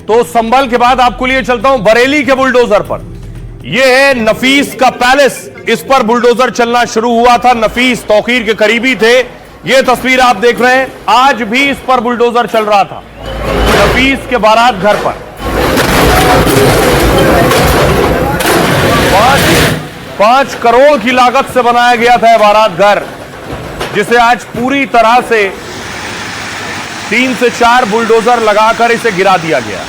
तो संभल के बाद आपको लिए चलता हूं बरेली के बुलडोजर पर। यह है नफीस का पैलेस, इस पर बुलडोजर चलना शुरू हुआ था। नफीस तौकीर के करीबी थे। यह तस्वीर आप देख रहे हैं, आज भी इस पर बुलडोजर चल रहा था, नफीस के बारात घर पर। 5 करोड़ की लागत से बनाया गया था बारात घर, जिसे आज पूरी तरह से 3 से 4 बुलडोजर लगाकर इसे गिरा दिया गया।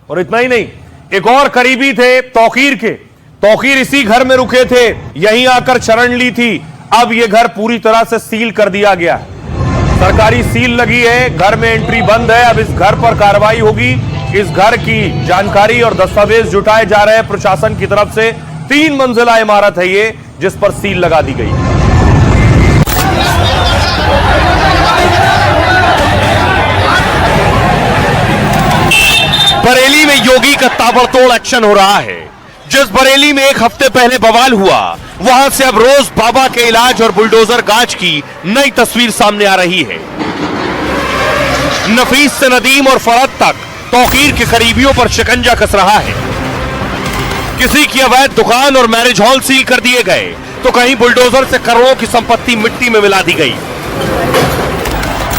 और इतना ही नहीं, एक और करीबी थे तौकीर के। तौकीर इसी घर में रुके थे, यहीं आकर शरण ली थी। अब यह घर पूरी तरह से सील कर दिया गया है, सरकारी सील लगी है, घर में एंट्री बंद है। अब इस घर पर कार्रवाई होगी। इस घर की जानकारी और दस्तावेज जुटाए जा रहे हैं प्रशासन की तरफ से। 3 मंजिला इमारत है ये, जिस पर सील लगा दी गई। बरेली में योगी का ताबड़तोड़ एक्शन हो रहा है। जिस बरेली में एक हफ्ते पहले बवाल हुआ, वहां से अब रोज बाबा के इलाज और बुलडोजर गाज की नई तस्वीर सामने आ रही है। नफीस से नदीम और फरद तक तौकीर के करीबियों पर शिकंजा कस रहा है। किसी की अवैध दुकान और मैरिज हॉल सील कर दिए गए, तो कहीं बुलडोजर से करोड़ों की संपत्ति मिट्टी में मिला दी गई।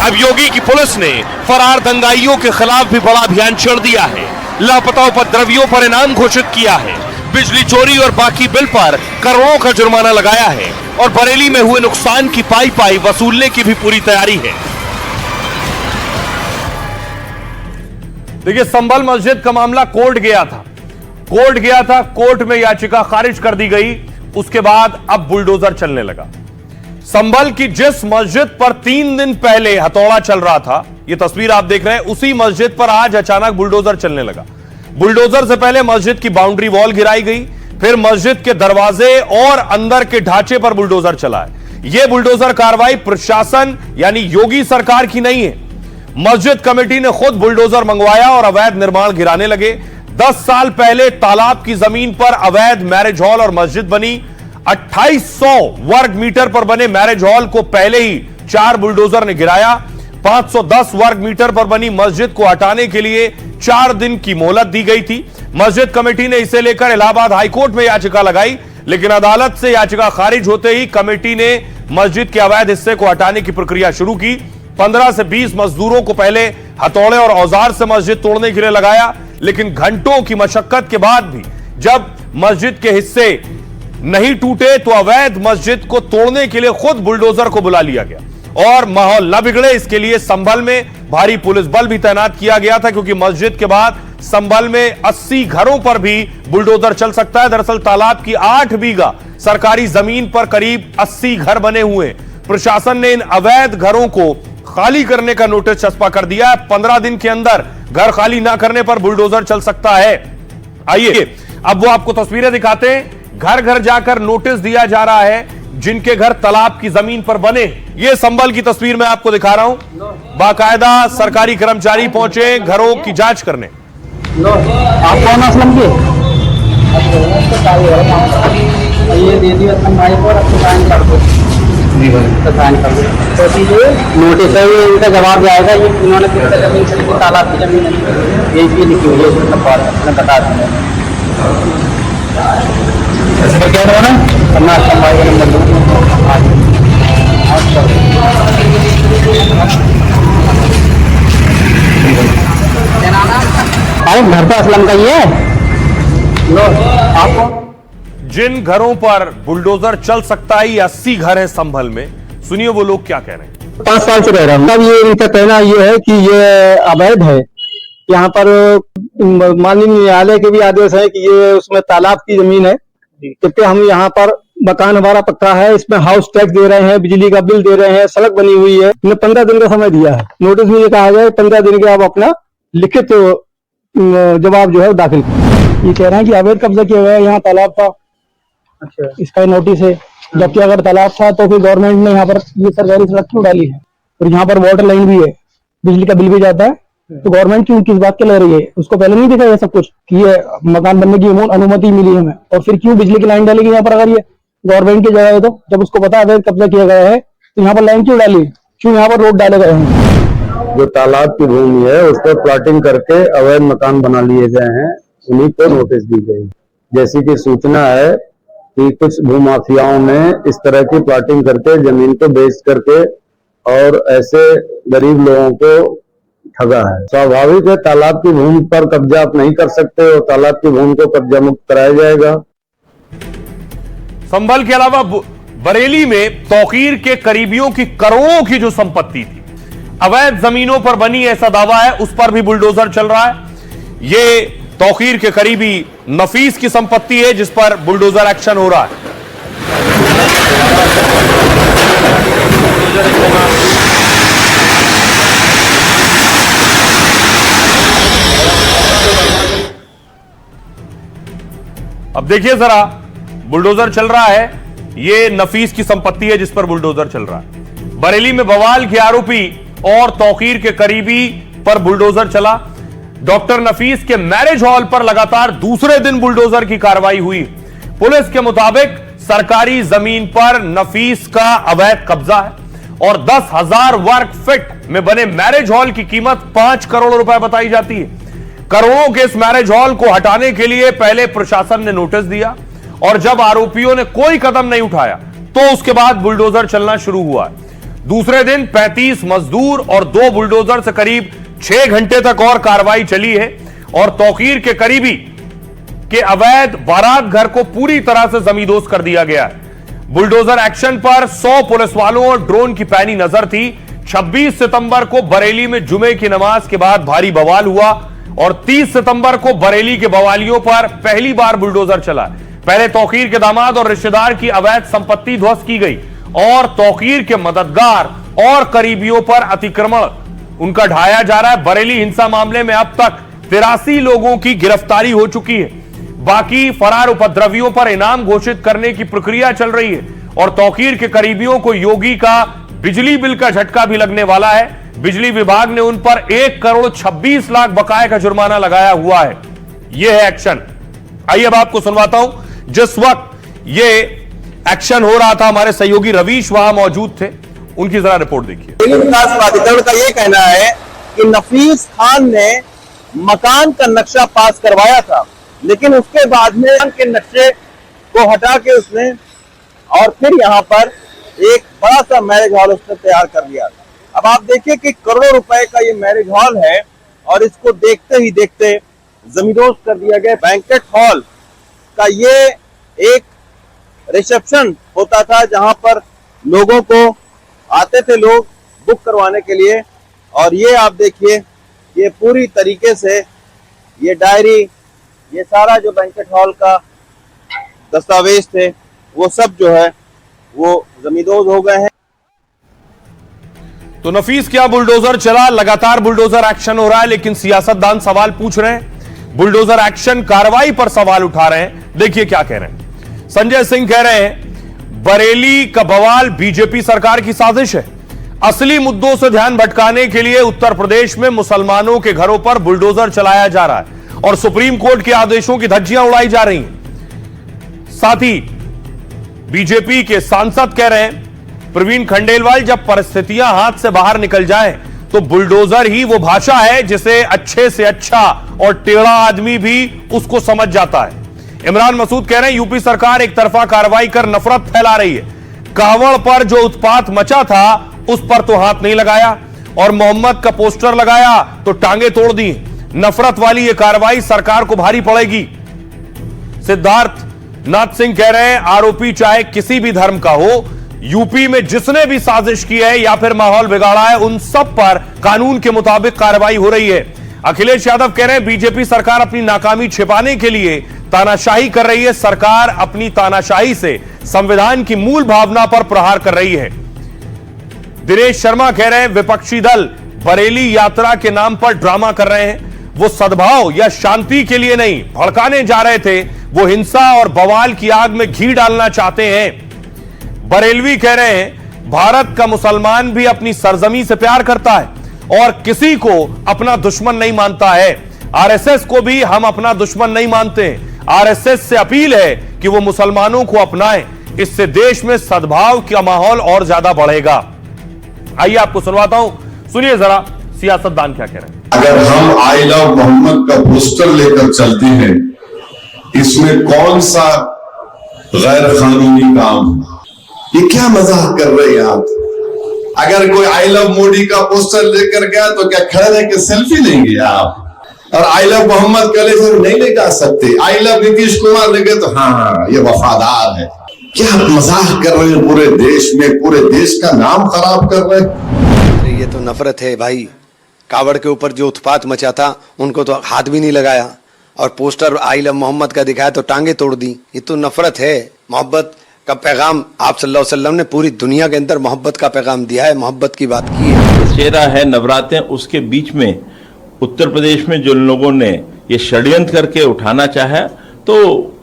अब योगी की पुलिस ने फरार दंगाइयों के खिलाफ भी बड़ा अभियान छेड़ दिया है। लापता उपद्रवियों पर इनाम घोषित किया है। बिजली चोरी और बाकी बिल पर करोड़ों का जुर्माना लगाया है। और बरेली में हुए नुकसान की पाई वसूलने की भी पूरी तैयारी है। देखिए, संभल मस्जिद का मामला कोर्ट गया था। कोर्ट में याचिका खारिज कर दी गई। उसके बाद अब बुलडोजर चलने लगा। संभल की जिस मस्जिद पर 3 दिन पहले हथौड़ा चल रहा था, यह तस्वीर आप देख रहे हैं, उसी मस्जिद पर आज अचानक बुलडोजर चलने लगा। बुलडोजर से पहले मस्जिद की बाउंड्री वॉल गिराई गई, फिर मस्जिद के दरवाजे और अंदर के ढांचे पर बुलडोजर चला है। यह बुलडोजर कार्रवाई प्रशासन यानी योगी सरकार की नहीं है। मस्जिद कमेटी ने खुद बुलडोजर मंगवाया और अवैध निर्माण गिराने लगे। 10 साल पहले तालाब की जमीन पर अवैध मैरिज हॉल और मस्जिद बनी। 2800 वर्ग मीटर पर बने मैरिज हॉल को पहले ही 4 बुलडोजर ने गिराया। 510 वर्ग मीटर पर बनी मस्जिद को हटाने के लिए 4 दिन की मोहलत दी गई थी। मस्जिद कमेटी ने इसे लेकर इलाहाबाद हाईकोर्ट में याचिका लगाई, लेकिन अदालत से याचिका खारिज होते ही कमेटी ने मस्जिद के अवैध हिस्से को हटाने की प्रक्रिया शुरू की। 15 से 20 मजदूरों को पहले हथौड़े और औजार से मस्जिद तोड़ने के लिए लगाया, लेकिन घंटों की मशक्कत के बाद भी जब मस्जिद के हिस्से नहीं टूटे, तो अवैध मस्जिद को तोड़ने के लिए खुद बुलडोजर को बुला लिया गया। और माहौल न बिगड़े, इसके लिए संभल में भारी पुलिस बल भी तैनात किया गया था, क्योंकि मस्जिद के बाद संभल में 80 घरों पर भी बुलडोजर चल सकता है। दरअसल तालाब की 8 बीघा सरकारी जमीन पर करीब 80 घर बने हुए। प्रशासन ने इन अवैध घरों को खाली करने का नोटिस चस्पा कर दिया है। 15 दिन के अंदर घर खाली ना करने पर बुलडोजर चल सकता है। आइए अब वो आपको तस्वीरें दिखाते हैं। घर घर जाकर नोटिस दिया जा रहा है जिनके घर तालाब की जमीन पर बने। ये संभल की तस्वीर मैं आपको दिखा रहा हूं। बाकायदा सरकारी कर्मचारी पहुंचे घरों की जांच करने। आप कौन असलम के? ये दे दिया नोटिस है, ये इनका जवाब जाएगा। ये इन्होंने जमीन से तालाब की जमीन यही लिखी हुई है, बता दें। क्या रहा ना घर तो असलम का ही है। आपको जिन घरों पर बुलडोजर चल सकता है, ये 80 घर है संभल में। सुनिए वो लोग क्या कह रहे हैं। 5 साल से रह रहा हूँ। अब ये इनका कहना ये है कि ये अवैध है। यहाँ पर माननीय न्यायालय के भी आदेश है कि ये उसमें तालाब की जमीन है, क्योंकि हम यहाँ पर मकान हमारा पक्का है, इसमें हाउस टैक्स दे रहे हैं, बिजली का बिल दे रहे हैं, सड़क बनी हुई है। इन्हें 15 दिन का समय दिया है। नोटिस में ये कहा गया 15 दिन के आप अपना लिखित जवाब जो है दाखिल करें। ये कह रहे हैं कि अवैध कब्जा किया हुआ है, यहाँ तालाब था। अच्छा, इसका नोटिस है। जबकि अगर तालाब था तो फिर गवर्नमेंट ने यहाँ पर ये सरकारी सड़क क्यों डाली है? और यहाँ पर वाटर लाइन भी है, बिजली का बिल भी जाता है, तो गवर्नमेंट क्यों किस बात के ले रही है? उसको पहले नहीं देखा ये सब कुछ कि ये मकान बनने की अनुमति मिली हमें, और फिर क्यों बिजली की लाइन डालेगी यहाँ पर? अगर ये गवर्नमेंट की जगह है तो जब उसको पता है कब्जा किया गया है तो यहाँ पर लाइन क्यों डाली, क्यों यहाँ पर रोड डाले गए हैं? जो तालाब की भूमि है उस पर प्लॉटिंग करके अवैध मकान बना लिए गए हैं, उन्हीं को नोटिस दी गई। जैसी कि सूचना है कि कुछ भूमाफियाओं ने इस तरह की प्लॉटिंग करके जमीन को बेच करके और ऐसे गरीब लोगों को ठगा है। स्वाभाविक है, तालाब की भूमि पर कब्जा आप नहीं कर सकते और तालाब की भूमि को कब्जा मुक्त कराया जाएगा। संभल के अलावा बरेली में तौकीर के करीबियों की करोड़ों की जो संपत्ति थी अवैध जमीनों पर बनी, ऐसा दावा है, उस पर भी बुलडोजर चल रहा है। ये तौकीर के करीबी नफीस की संपत्ति है जिस पर बुलडोजर एक्शन हो रहा है। अब देखिए जरा, बुलडोजर चल रहा है, ये नफीस की संपत्ति है जिस पर बुलडोजर चल रहा है। बरेली में बवाल के आरोपी और तौकीर के करीबी पर बुलडोजर चला। डॉक्टर नफीस के मैरिज हॉल पर लगातार दूसरे दिन बुलडोजर की कार्रवाई हुई। पुलिस के मुताबिक सरकारी जमीन पर नफीस का अवैध कब्जा है और 10,000 वर्ग फीट में बने मैरिज हॉल की कीमत 5 करोड़ रुपए बताई जाती है। करोड़ों के इस मैरिज हॉल को हटाने के लिए पहले प्रशासन ने नोटिस दिया और जब आरोपियों ने कोई कदम नहीं उठाया तो उसके बाद बुलडोजर चलना शुरू हुआ। दूसरे दिन 35 मजदूर और 2 बुलडोजर से करीब 6 घंटे तक और कार्रवाई चली है और तौकीर के करीबी के अवैध बारात घर को पूरी तरह से जमींदोज कर दिया गया है। बुलडोजर एक्शन पर 100 पुलिस वालों और ड्रोन की पैनी नजर थी। 26 सितंबर को बरेली में जुमे की नमाज के बाद भारी बवाल हुआ और 30 सितंबर को बरेली के बवालियों पर पहली बार बुलडोजर चला। पहले तौकीर के दामाद और रिश्तेदार की अवैध संपत्ति ध्वस्त की गई और तौकीर के मददगार और करीबियों पर अतिक्रमण उनका ढाया जा रहा है। बरेली हिंसा मामले में अब तक 83 लोगों की गिरफ्तारी हो चुकी है। बाकी फरार उपद्रवियों पर इनाम घोषित करने की प्रक्रिया चल रही है और तौकीर के करीबियों को योगी का बिजली बिल का झटका भी लगने वाला है। बिजली विभाग ने उन पर 1 करोड़ 26 लाख बकाये का जुर्माना लगाया हुआ है। यह है एक्शन। आइए अब आपको सुनवाता हूं, जिस वक्त यह एक्शन हो रहा था हमारे सहयोगी रवीश वहां मौजूद थे, उनकी जरा रिपोर्ट देखिए। विकास प्राधिकरण का यह कहना है कि नफीस खान ने मकान का नक्शा पास करवाया था, लेकिन उसके बाद में के नक्शे को हटा के उसने और फिर यहाँ पर एक बड़ा सा मैरिज हॉल उसने तैयार कर लिया था। अब आप देखिए कि करोड़ों रुपए का ये मैरिज हॉल है और इसको देखते ही देखते जमींदोज कर दिया गया। बैंकेट हॉल का ये एक रिसेप्शन होता था जहां पर लोगों को आते थे लोग बुक करवाने के लिए, और ये आप देखिए ये पूरी तरीके से ये डायरी, ये सारा जो बैंकेट हॉल का दस्तावेज थे वो सब जो है वो जमींदोज हो गए हैं। तो नफीस क्या बुलडोजर चला, लगातार बुलडोजर एक्शन हो रहा है, लेकिन सियासतदान सवाल पूछ रहे हैं, बुलडोजर एक्शन कार्रवाई पर सवाल उठा रहे हैं। देखिए क्या कह रहे हैं। संजय सिंह कह रहे हैं बरेली का बवाल बीजेपी सरकार की साजिश है। असली मुद्दों से ध्यान भटकाने के लिए उत्तर प्रदेश में मुसलमानों के घरों पर बुलडोजर चलाया जा रहा है और सुप्रीम कोर्ट के आदेशों की धज्जियां उड़ाई जा रही हैं। साथ ही बीजेपी के सांसद कह रहे हैं प्रवीण खंडेलवाल, जब परिस्थितियां हाथ से बाहर निकल जाए तो बुलडोजर ही वो भाषा है जिसे अच्छे से अच्छा और टेढ़ा आदमी भी उसको समझ जाता है। इमरान मसूद कह रहे हैं यूपी सरकार एक तरफा कार्रवाई कर नफरत फैला रही है। कांवड़ पर जो उत्पात मचा था उस पर तो हाथ नहीं लगाया और मोहम्मद का पोस्टर लगाया तो टांगे तोड़ दी। नफरत वाली यह कार्रवाई सरकार को भारी पड़ेगी। सिद्धार्थ नाथ सिंह कह रहे हैं आरोपी चाहे किसी भी धर्म का हो, यूपी में जिसने भी साजिश की है या फिर माहौल बिगाड़ा है उन सब पर कानून के मुताबिक कार्रवाई हो रही है। अखिलेश यादव कह रहे हैं बीजेपी सरकार अपनी नाकामी छिपाने के लिए तानाशाही कर रही है। सरकार अपनी तानाशाही से संविधान की मूल भावना पर प्रहार कर रही है। दिनेश शर्मा कह रहे हैं विपक्षी दल बरेली यात्रा के नाम पर ड्रामा कर रहे हैं। वो सद्भाव या शांति के लिए नहीं भड़काने जा रहे थे, वो हिंसा और बवाल की आग में घी डालना चाहते हैं। बरेलवी कह रहे हैं भारत का मुसलमान भी अपनी सरजमी से प्यार करता है और किसी को अपना दुश्मन नहीं मानता है। आरएसएस को भी हम अपना दुश्मन नहीं मानते। आरएसएस से अपील है कि वो मुसलमानों को अपनाएं, इससे देश में सद्भाव का माहौल और ज्यादा बढ़ेगा। आइए आपको सुनवाता हूं, सुनिए जरा सियासतदान क्या कह रहे हैं। अगर हम आई लव मोहम्मद का पोस्टर लेकर चलते हैं, इसमें कौन सा गैर कानूनी काम? ये क्या मजाक कर रहे हैं आप? अगर कोई आई लव मोदी का पोस्टर लेकर गया तो क्या खड़े रह के सेल्फी लेंगे आप? और आई लव मोहम्मद का लेकर नहीं ले जा सकते। आई लव नीतीश कुमार लेके तो हाँ ये वफादार है। क्या आप मजाक कर रहे हैं? पूरे देश में पूरे देश का नाम खराब कर रहे हैं। अरे ये तो नफरत है भाई। कावड़ के ऊपर जो उत्पात मचा था उनको तो हाथ भी नहीं लगाया, और पोस्टर आई लव मोहम्मद का दिखाया तो टांगे तोड़ दी। ये तो नफरत है। मोहब्बत का पैगाम आप सल्लल्लाहु अलैहि वसल्लम ने पूरी दुनिया के अंदर मोहब्बत का पैगाम दिया है, मोहब्बत की बात की है। चेहरा है नवरात्रे, उसके बीच में उत्तर प्रदेश में जो लोगों ने ये षड्यंत्र करके उठाना चाहा तो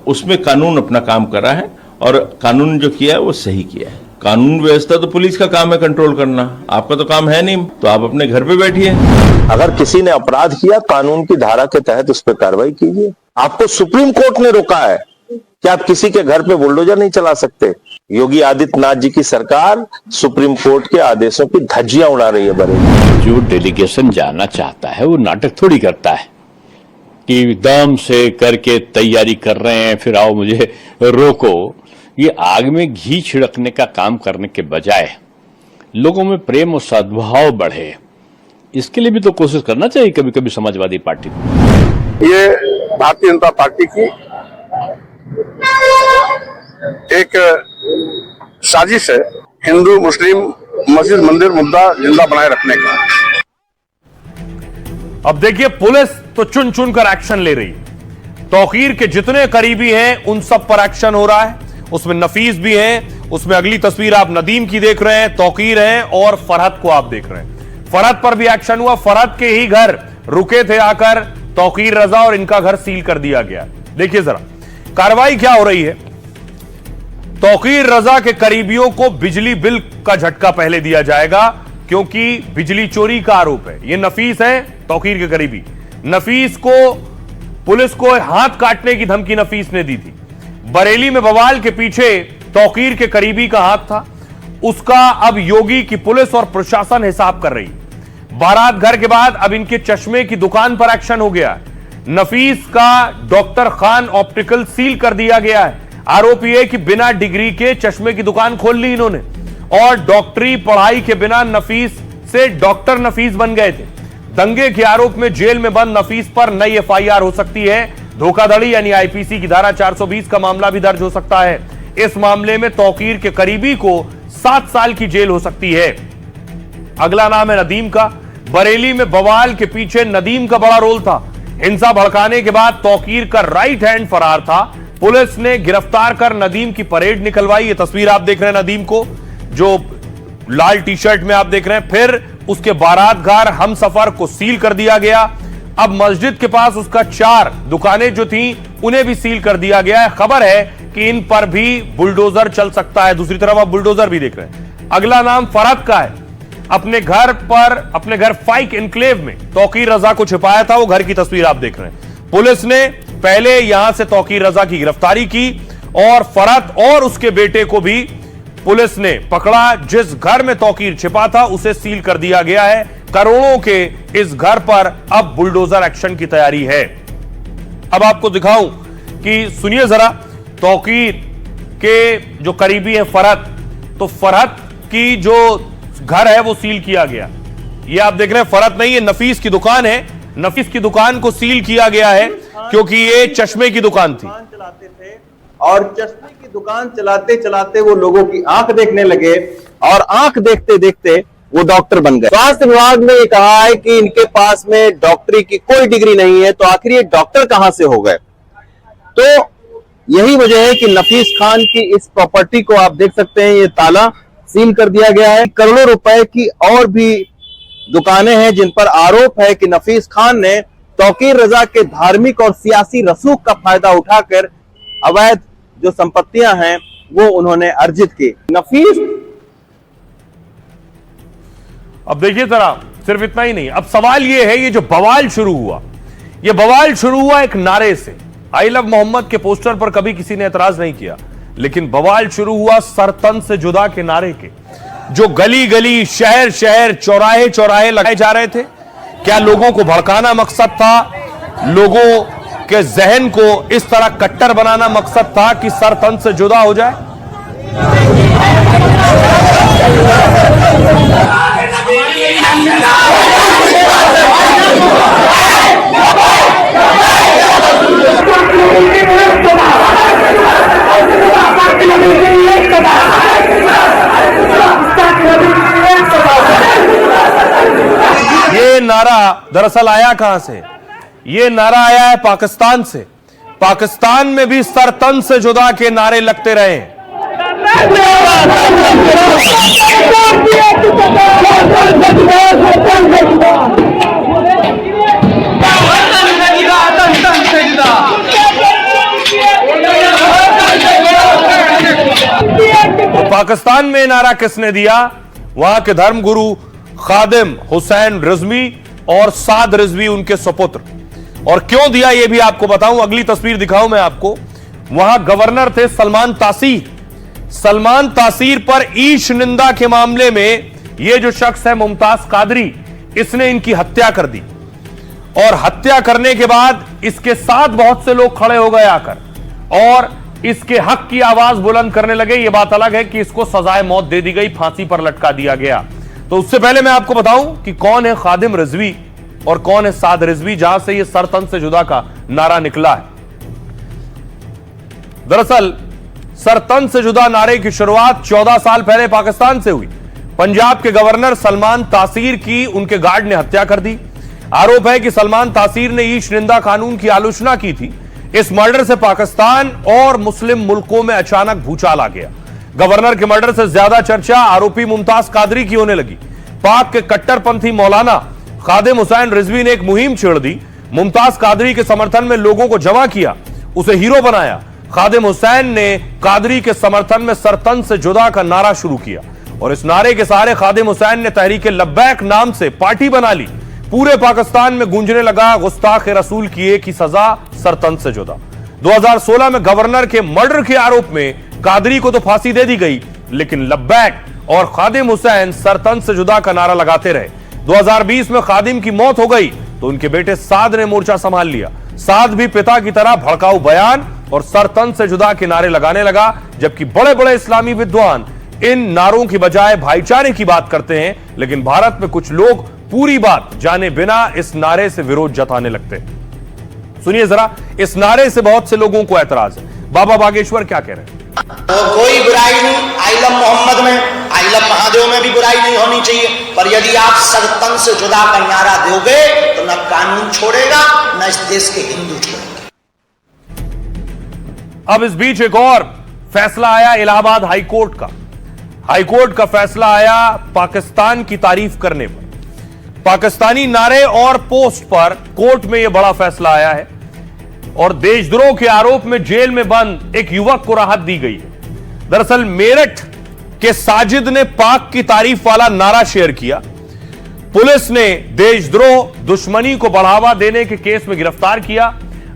उसमें कानून अपना काम कर रहा है, और कानून जो किया है वो सही किया है। कानून व्यवस्था तो पुलिस का काम है कंट्रोल करना, आपका तो काम है नहीं, तो आप अपने घर पे बैठिए। अगर किसी ने अपराध किया कानून की धारा के तहत उस पर कार्रवाई कीजिए। आपको सुप्रीम कोर्ट ने रोका है कि आप किसी के घर पे बुलडोजर नहीं चला सकते। योगी आदित्यनाथ जी की सरकार सुप्रीम कोर्ट के आदेशों की धज्जियां उड़ा रही है बरेली। जो डेलीगेशन जाना चाहता है वो नाटक थोड़ी करता है कि दम से करके तैयारी कर रहे हैं फिर आओ मुझे रोको। ये आग में घी छिड़कने का काम करने के बजाय लोगों में प्रेम और सद्भाव बढ़े, इसके लिए भी तो कोशिश करना चाहिए कभी कभी समाजवादी पार्टी को। ये भारतीय जनता पार्टी की एक साजिश है हिंदू मुस्लिम मस्जिद मंदिर मुद्दा जिंदा बनाए रखने का। अब देखिए पुलिस तो चुन चुन कर एक्शन ले रही है। तौकीर के जितने करीबी हैं उन सब पर एक्शन हो रहा है। उसमें नफीस भी हैं, उसमें अगली तस्वीर आप नदीम की देख रहे हैं, तौकीर हैं और फरहत को आप देख रहे हैं। फरहत पर भी एक्शन हुआ। फरहत के ही घर रुके थे आकर तौकीर रजा और इनका घर सील कर दिया गया। देखिए जरा कार्रवाई क्या हो रही है। तौकीर रजा के करीबियों को बिजली बिल का झटका पहले दिया जाएगा क्योंकि बिजली चोरी का आरोप है। ये नफीस है तौकीर के करीबी। नफीस को पुलिस को हाथ काटने की धमकी नफीस ने दी थी। बरेली में बवाल के पीछे तौकीर के करीबी का हाथ था, उसका अब योगी की पुलिस और प्रशासन हिसाब कर रही है। बारात घर के बाद अब इनके चश्मे की दुकान पर एक्शन हो गया है। नफीस का डॉक्टर खान ऑप्टिकल सील कर दिया गया है। आरोप यह कि बिना डिग्री के चश्मे की दुकान खोल ली इन्होंने और डॉक्टरी पढ़ाई के बिना नफीस से डॉक्टर नफीस बन गए थे। दंगे के आरोप में जेल में बंद नफीस पर नई एफआईआर हो सकती है। धोखाधड़ी यानी आईपीसी की धारा 420 का मामला भी दर्ज हो सकता है। इस मामले में तौकीर के करीबी को 7 साल की जेल हो सकती है। अगला नाम है नदीम का। बरेली में बवाल के पीछे नदीम का बड़ा रोल था। हिंसा भड़काने के बाद तौकीर का राइट हैंड फरार था। पुलिस ने गिरफ्तार कर नदीम की परेड निकलवाई। ये तस्वीर आप देख रहे हैं नदीम को, जो लाल टी शर्ट में आप देख रहे हैं। फिर उसके बारात घर हम सफर को सील कर दिया गया। अब मस्जिद के पास उसका 4 दुकानें जो थी उन्हें भी सील कर दिया गया है। खबर है कि इन पर भी बुलडोजर चल सकता है। दूसरी तरफ आप बुलडोजर भी देख रहे हैं। अगला नाम फरहत का है। अपने घर फाइक इनक्लेव में तौकीर रजा को छिपाया था। वो घर की तस्वीर आप देख रहे हैं। पुलिस ने पहले यहां से तौकीर रजा की गिरफ्तारी की और फरहत और उसके बेटे को भी पुलिस ने पकड़ा। जिस घर में तौकीर छिपा था उसे सील कर दिया गया है। करोड़ों के इस घर पर अब बुलडोजर एक्शन की तैयारी है। अब आपको दिखाऊं कि सुनिए जरा तौकीर के जो करीबी है फरहत, तो फरहत की जो घर है वो सील किया गया। ये आप देख रहे हैं फरहत नहीं, ये नफीस की दुकान है। नफीस की दुकान को सील किया गया है क्योंकि ये चश्मे की दुकान थी। चलाते थे और चश्मे की दुकान चलाते चलाते वो लोगों की आंख देखने लगे और आंख देखते देखते वो डॉक्टर बन गए। स्वास्थ्य विभाग ने कहा है कि इनके पास में डॉक्टरी की कोई डिग्री नहीं है, तो आखिर ये डॉक्टर कहां से हो गए? तो यही वजह है कि नफीस खान की इस प्रॉपर्टी को आप देख सकते हैं, ये ताला सील कर दिया गया है। करोड़ों रुपए की और भी दुकानें हैं जिन पर आरोप है कि नफीस खान ने तौकीर रजा के धार्मिक और सियासी रसूख का फायदा उठाकर अवैध जो संपत्तियां हैं वो उन्होंने अर्जित की। नफीस अब देखिए जरा सिर्फ इतना ही नहीं, अब सवाल यह है, ये जो बवाल शुरू हुआ, ये बवाल शुरू हुआ एक नारे से। आई लव मोहम्मद के पोस्टर पर कभी किसी ने एतराज नहीं किया, लेकिन बवाल शुरू हुआ सर तन से जुदा के नारे के, जो गली गली, शहर शहर, चौराहे चौराहे लगाए जा रहे थे। क्या लोगों को भड़काना मकसद था? लोगों के जहन को इस तरह कट्टर बनाना मकसद था कि सर तन से जुदा हो जाए? ये नारा दरअसल आया कहां से? ये नारा आया है पाकिस्तान से। पाकिस्तान में भी सर तन से जुदा के नारे लगते रहे। तो पाकिस्तान में नारा किसने दिया? वहां के धर्मगुरु खादिम हुसैन रिजवी और साद रिजवी उनके सुपुत्र। और क्यों दिया यह भी आपको बताऊं, अगली तस्वीर दिखाऊं मैं आपको। वहां गवर्नर थे सलमान तासीर। सलमान तासीर पर ईश निंदा के मामले में यह जो शख्स है मुमताज कादरी, इसने इनकी हत्या कर दी। और हत्या करने के बाद इसके साथ बहुत से लोग खड़े हो गए आकर और इसके हक की आवाज बुलंद करने लगे। यह बात अलग है कि इसको सजाए मौत दे दी गई, फांसी पर लटका दिया गया। तो उससे पहले मैं आपको बताऊं कि कौन है खादिम रिजवी और कौन है साद रिजवी, जहां से यह सर तन से जुदा का नारा निकला है। दरअसल सर तन से जुदा नारे की शुरुआत 14 साल पहले पाकिस्तान से हुई। पंजाब के गवर्नर सलमान तासीर की उनके गार्ड ने हत्या कर दी। आरोप है कि सलमान तासीर ने ईश निंदा कानून की आलोचना की थी। इस मर्डर से पाकिस्तान और मुस्लिम मुल्कों में अचानक भूचाल आ गया। गवर्नर के मर्डर से ज्यादा चर्चा आरोपी मुमताज कादरी की होने लगी। पाक के कट्टरपंथी मौलाना खादिम हुसैन रिजवी ने एक मुहिम छेड़ दी। मुमताज कादरी के समर्थन में लोगों को जमा किया, उसे हीरो बनाया। खादिम हुसैन ने कादरी के समर्थन में सरतन से जुदा का नारा शुरू किया और इस नारे के सहारे खादिम हुसैन ने तहरीक लब्बैक नाम से पार्टी बना ली। पूरे पाकिस्तान में गूंजने लगा गुस्ताख रसूल की एक ही सजा, सरतन से जुदा। 2016 में गवर्नर के मर्डर के आरोप में कादरी को तो फांसी दे दी गई, लेकिन लब्बैक और खादिम हुसैन सरतन से जुदा का नारा लगाते रहे। 2020 में खादिम की मौत हो गई तो उनके बेटे साद ने मोर्चा संभाल लिया। साद भी पिता की तरह भड़काऊ बयान और सरतन से जुदा के नारे लगाने लगा, जबकि बड़े बड़े इस्लामी विद्वान इन नारों की बजाय भाईचारे की बात करते हैं। लेकिन भारत में कुछ लोग पूरी बात जाने बिना इस नारे से विरोध जताने लगते हैं। सुनिए जरा, इस नारे से बहुत से लोगों को ऐतराज है। बाबा बागेश्वर क्या कह रहे हैं? तो कोई बुराई नहीं, आई लव मोहम्मद में, आई लव महादेव में भी बुराई नहीं होनी चाहिए, पर यदि आप सरतन से जुदा का नारा दोगे तो न कानून छोड़ेगा न इस देश के हिंदू छोड़ेंगे। अब इस बीच एक और फैसला आया इलाहाबाद हाईकोर्ट का। हाईकोर्ट का फैसला आया पाकिस्तान की तारीफ करने पर। पाकिस्तानी नारे और पोस्ट पर कोर्ट में यह बड़ा फैसला आया है और देशद्रोह के आरोप में जेल में बंद एक युवक को राहत दी गई है। दरअसल मेरठ के साजिद ने पाक की तारीफ वाला नारा शेयर किया। पुलिस ने देशद्रोह, दुश्मनी को बढ़ावा देने के केस में गिरफ्तार किया।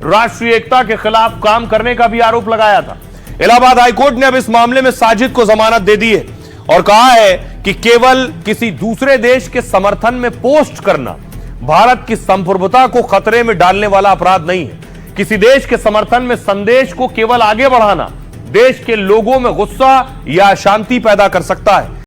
राष्ट्रीय एकता के खिलाफ काम करने का भी आरोप लगाया था। इलाहाबाद हाईकोर्ट ने अब इस मामले में साजिद को जमानत दे दी है और कहा है कि केवल किसी दूसरे देश के समर्थन में पोस्ट करना भारत की संप्रभुता को खतरे में डालने वाला अपराध नहीं है। किसी देश के समर्थन में संदेश को केवल आगे बढ़ाना देश के लोगों में गुस्सा या अशांति पैदा कर सकता है।